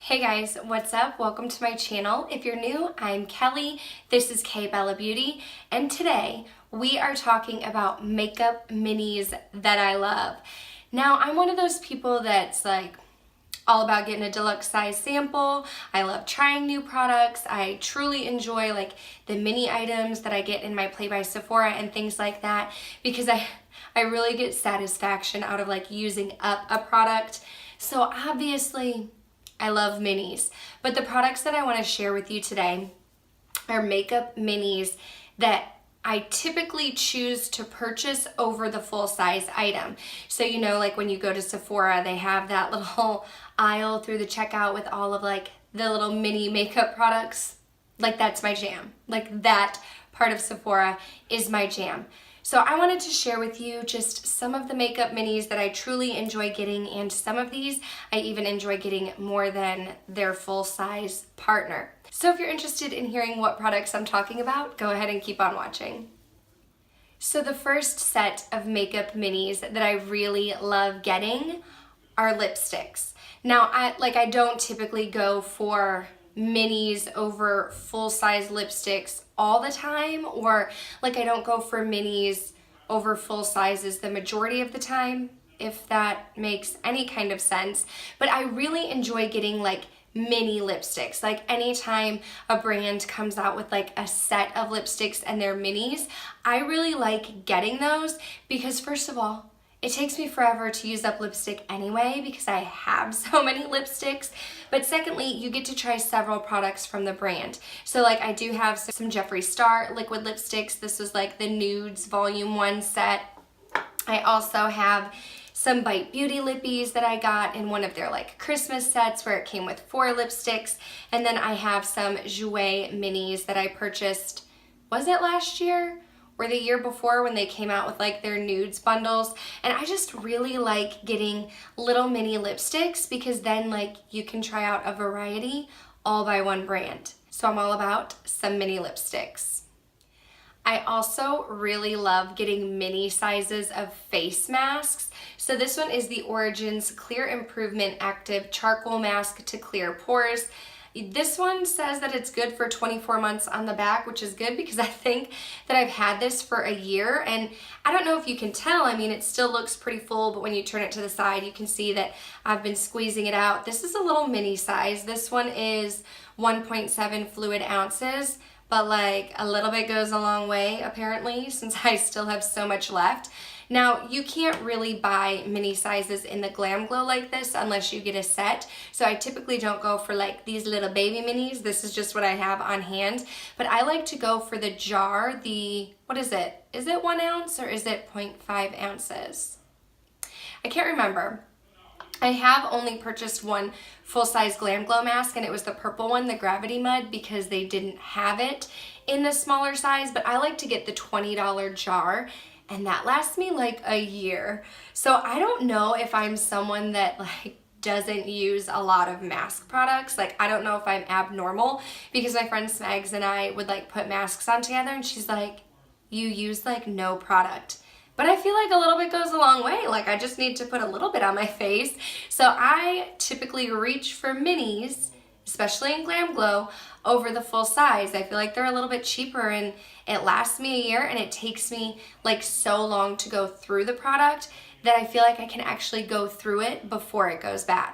Hey guys, what's up? Welcome to my channel. If you're new, I'm Kelly. This is KBellaBeauty, and today we are talking about makeup minis that I love. Now, I'm one of those people that's like all about getting a deluxe size sample. I love trying new products. I truly enjoy like the mini items that I get in my Play by Sephora and things like that because I really get satisfaction out of like using up a product. So obviously, I love minis, but the products that I want to share with you today are makeup minis that I typically choose to purchase over the full size item. So you know, like when you go to Sephora, they have that little aisle through the checkout with all of like the little mini makeup products. Like that's my jam. Like that part of Sephora is my jam. So I wanted to share with you just some of the makeup minis that I truly enjoy getting, and some of these I even enjoy getting more than their full-size partner. So if you're interested in hearing what products I'm talking about, go ahead and keep on watching. So the first set of makeup minis that I really love getting are lipsticks. Now, I don't typically go for minis over full-size lipsticks all the time, or like I don't go for minis over full sizes the majority of the time, if that makes any kind of sense. But I really enjoy getting like mini lipsticks. Like anytime a brand comes out with like a set of lipsticks and they're minis, I really like getting those because first of all, it takes me forever to use up lipstick anyway because I have so many lipsticks. But secondly, you get to try several products from the brand. So like I do have some Jeffree Star liquid lipsticks. This was like the Nudes Volume 1 set. I also have some Bite Beauty lippies that I got in one of their like Christmas sets where it came with 4 lipsticks. And then I have some Jouer minis that I purchased, was it last year? Or the year before when they came out with like their nudes bundles. And I just really like getting little mini lipsticks because then like you can try out a variety all by one brand. So I'm all about some mini lipsticks. I also really love getting mini sizes of face masks. So this one is the Origins Clear Improvement Active Charcoal Mask to Clear Pores. This one says that it's good for 24 months on the back, which is good because I think that I've had this for a year, and I don't know if you can tell. I mean, it still looks pretty full, but when you turn it to the side, you can see that I've been squeezing it out. This is a little mini size. This one is 1.7 fluid ounces, but like a little bit goes a long way apparently since I still have so much left. Now, you can't really buy mini sizes in the Glam Glow like this unless you get a set. So I typically don't go for like these little baby minis. This is just what I have on hand. But I like to go for the jar, what is it? Is it 1 ounce or is it 0.5 ounces? I can't remember. I have only purchased one full-size Glam Glow mask, and it was the purple one, the Gravity Mud, because they didn't have it in the smaller size. But I like to get the $20 jar, and that lasts me like a year. So I don't know if I'm someone that like doesn't use a lot of mask products. Like I don't know if I'm abnormal because my friend Smags and I would like put masks on together and she's like, you use like no product. But I feel like a little bit goes a long way. Like I just need to put a little bit on my face. So I typically reach for minis, especially in Glam Glow, over the full size. I feel like they're a little bit cheaper and it lasts me a year, and it takes me like so long to go through the product that I feel like I can actually go through it before it goes bad.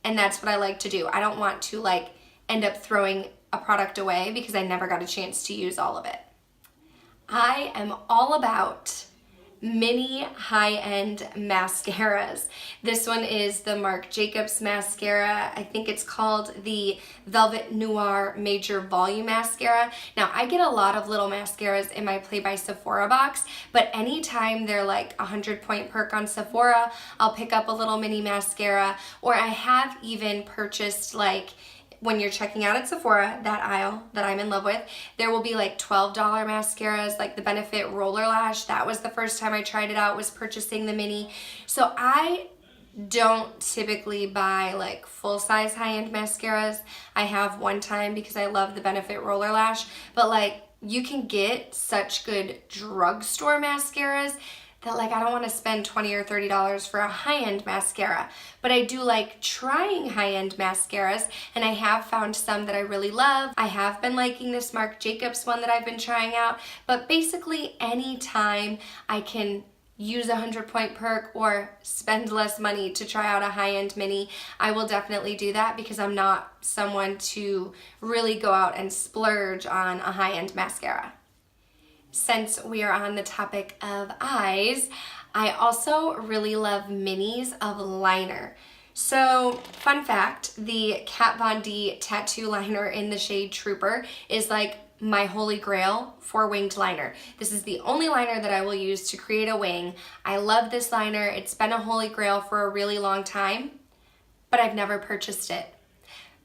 And that's what I like to do. I don't want to like end up throwing a product away because I never got a chance to use all of it. I am all about mini high-end mascaras. This one is the Marc Jacobs mascara. I think it's called the Velvet Noir Major Volume Mascara. Now, I get a lot of little mascaras in my Play by Sephora box, but anytime they're like 100-point perk on Sephora, I'll pick up a little mini mascara, or I have even purchased like when you're checking out at Sephora, that aisle that I'm in love with, there will be like $12 mascaras, like the Benefit Roller Lash. That was the first time I tried it out, was purchasing the mini. So I don't typically buy like full-size high-end mascaras. I have one time because I love the Benefit Roller Lash, but like you can get such good drugstore mascaras that like I don't want to spend $20 or $30 for a high-end mascara, but I do like trying high-end mascaras, and I have found some that I really love. I have been liking this Marc Jacobs one that I've been trying out, but basically anytime I can use a 100-point perk or spend less money to try out a high-end mini, I will definitely do that because I'm not someone to really go out and splurge on a high-end mascara. Since we are on the topic of eyes, I also really love minis of liner. So, fun fact, the Kat Von D tattoo liner in the shade Trooper is like my holy grail for winged liner. This is the only liner that I will use to create a wing. I love this liner. It's been a holy grail for a really long time, but I've never purchased it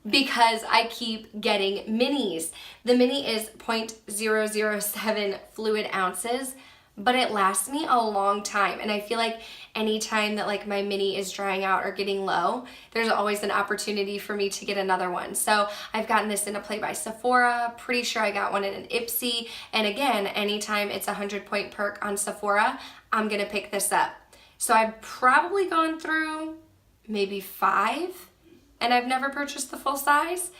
because I keep getting minis. The mini is 0.007 fluid ounces, but it lasts me a long time. And I feel like anytime that like my mini is drying out or getting low, there's always an opportunity for me to get another one. So I've gotten this in a Play by Sephora, pretty sure I got one in an Ipsy. And again, anytime it's a 100-point perk on Sephora, I'm gonna pick this up. So I've probably gone through maybe 5, and I've never purchased the full size,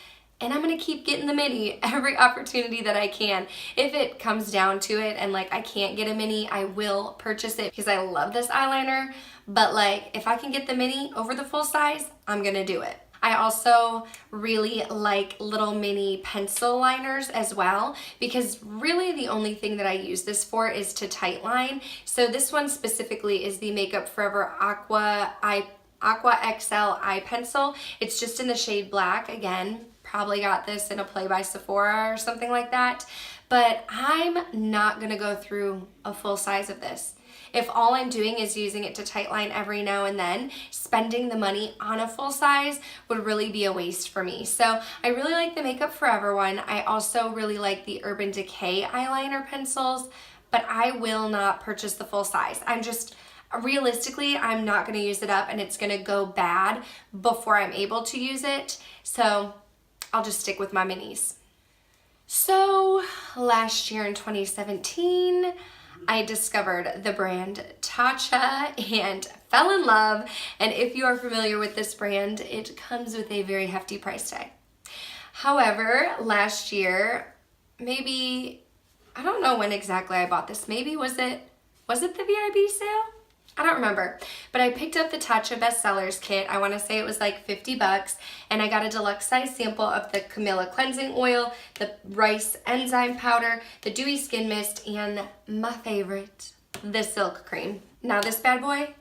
and I'm gonna keep getting the mini every opportunity that I can. If it comes down to it and like I can't get a mini, I will purchase it because I love this eyeliner, but like if I can get the mini over the full size, I'm gonna do it. I also really like little mini pencil liners as well, because really the only thing that I use this for is to tightline. So this one specifically is the Makeup Forever Aqua XL eye pencil. It's just in the shade black. Again, probably got this in a Play by Sephora or something like that, but I'm not gonna go through a full size of this. If all I'm doing is using it to tightline every now and then, spending the money on a full size would really be a waste for me. So I really like the Makeup Forever one. I also really like the Urban Decay eyeliner pencils, but I will not purchase the full size. Realistically, I'm not gonna use it up and it's gonna go bad before I'm able to use it. So I'll just stick with my minis. So last year in 2017, I discovered the brand Tatcha and fell in love. And if you are familiar with this brand, it comes with a very hefty price tag. However, last year, maybe, I don't know when exactly I bought this. Maybe was it the VIB sale? I don't remember, but I picked up the Tatcha Bestsellers kit. I want to say it was like 50 bucks, and I got a deluxe size sample of the Camilla Cleansing Oil, the Rice Enzyme Powder, the Dewy Skin Mist, and my favorite, the Silk Cream. Now this bad boy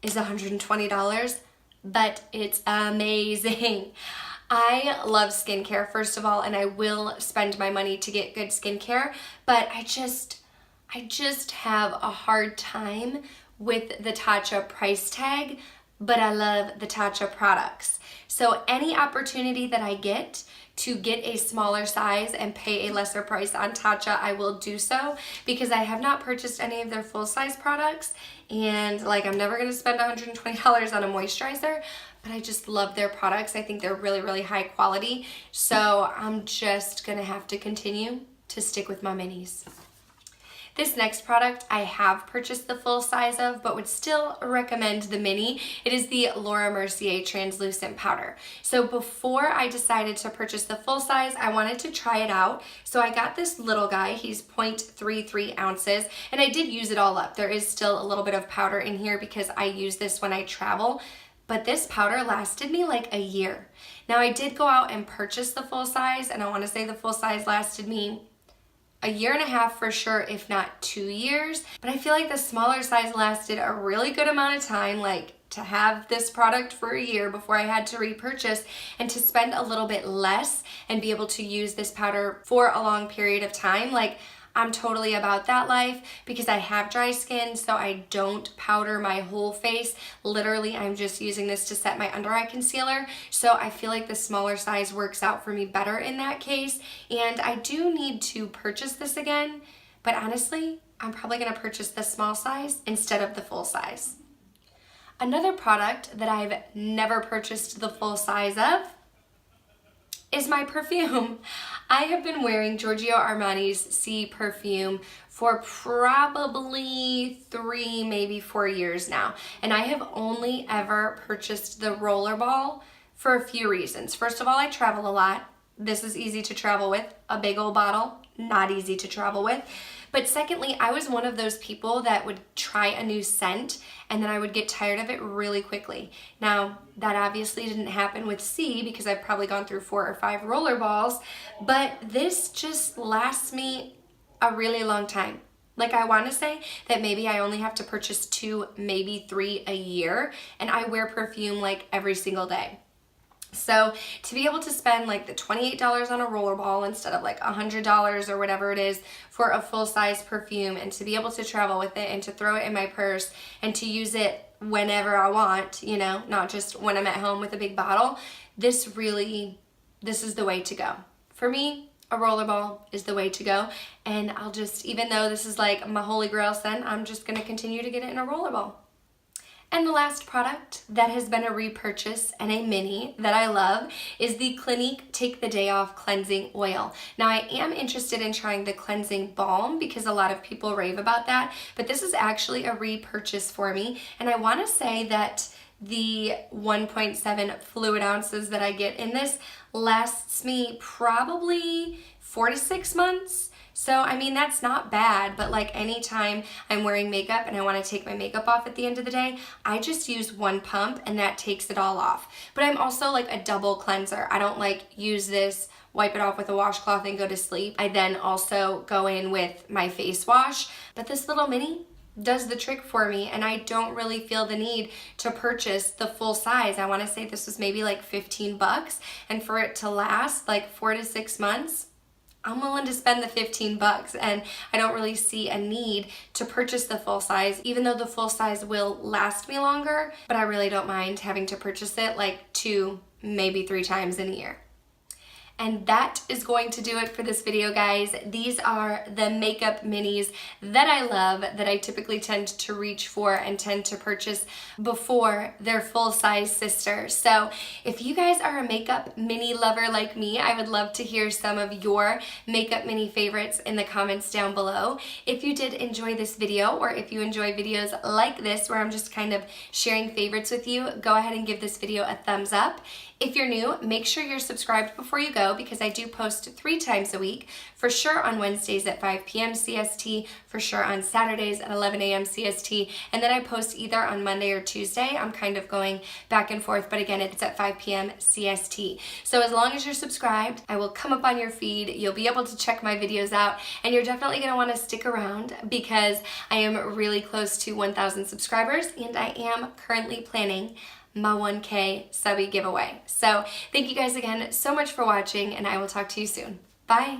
is $120, but it's amazing. I love skincare, first of all, and I will spend my money to get good skincare, but I just have a hard time with the Tatcha price tag, but I love the Tatcha products. So any opportunity that I get to get a smaller size and pay a lesser price on Tatcha, I will do so, because I have not purchased any of their full size products, and like I'm never gonna spend $120 on a moisturizer, but I just love their products. I think they're really, really high quality. So I'm just gonna have to continue to stick with my minis. This next product I have purchased the full size of, but would still recommend the mini. It is the Laura Mercier Translucent Powder. So before I decided to purchase the full size, I wanted to try it out. So I got this little guy, he's 0.33 ounces, and I did use it all up. There is still a little bit of powder in here because I use this when I travel, but this powder lasted me like a year. Now I did go out and purchase the full size, and I wanna say the full size lasted me a year and a half for sure, if not 2 years. But I feel like the smaller size lasted a really good amount of time, like to have this product for a year before I had to repurchase, and to spend a little bit less and be able to use this powder for a long period of time. Like, I'm totally about that life because I have dry skin, so I don't powder my whole face. Literally, I'm just using this to set my under eye concealer. So I feel like the smaller size works out for me better in that case. And I do need to purchase this again, but honestly, I'm probably gonna purchase the small size instead of the full size. Another product that I've never purchased the full size of is my perfume. I have been wearing Giorgio Armani's C perfume for probably 3, maybe 4 years now. And I have only ever purchased the Rollerball for a few reasons. First of all, I travel a lot. This is easy to travel with. A big old bottle, not easy to travel with. But secondly, I was one of those people that would try a new scent and then I would get tired of it really quickly. Now, that obviously didn't happen with C because I've probably gone through 4 or 5 Rollerballs, but this just lasts me a really long time. Like, I want to say that maybe I only have to purchase 2, maybe 3 a year, and I wear perfume like every single day. So to be able to spend like the $28 on a Rollerball instead of like $100 or whatever it is for a full-size perfume, and to be able to travel with it and to throw it in my purse and to use it whenever I want, you know, not just when I'm at home with a big bottle, this is the way to go. For me, a Rollerball is the way to go, and I'll just, even though this is like my holy grail scent, I'm just going to continue to get it in a Rollerball. And the last product that has been a repurchase and a mini that I love is the Clinique Take the Day Off Cleansing Oil. Now, I am interested in trying the cleansing balm because a lot of people rave about that, but this is actually a repurchase for me, and I want to say that the 1.7 fluid ounces that I get in this lasts me probably 4 to 6 months. So, I mean, that's not bad, but like anytime I'm wearing makeup and I want to take my makeup off at the end of the day, I just use 1 pump and that takes it all off. But I'm also like a double cleanser. I don't like use this, wipe it off with a washcloth and go to sleep. I then also go in with my face wash. But this little mini does the trick for me, and I don't really feel the need to purchase the full size. I want to say this was maybe like 15 bucks, and for it to last like 4 to 6 months, I'm willing to spend the 15 bucks, and I don't really see a need to purchase the full size, even though the full size will last me longer, but I really don't mind having to purchase it like 2, maybe 3 times in a year. And that is going to do it for this video, guys. These are the makeup minis that I love, that I typically tend to reach for and tend to purchase before their full-size sister. So if you guys are a makeup mini lover like me, I would love to hear some of your makeup mini favorites in the comments down below. If you did enjoy this video, or if you enjoy videos like this where I'm just kind of sharing favorites with you, go ahead and give this video a thumbs up. If you're new, make sure you're subscribed before you go, because I do post 3 times a week, for sure on Wednesdays at 5 p.m. CST, for sure on Saturdays at 11 a.m. CST, and then I post either on Monday or Tuesday. I'm kind of going back and forth, but again, it's at 5 p.m. CST. So as long as you're subscribed, I will come up on your feed, you'll be able to check my videos out, and you're definitely going to want to stick around because I am really close to 1,000 subscribers, and I am currently planning my 1K subby giveaway. So thank you guys again so much for watching, and I will talk to you soon. Bye.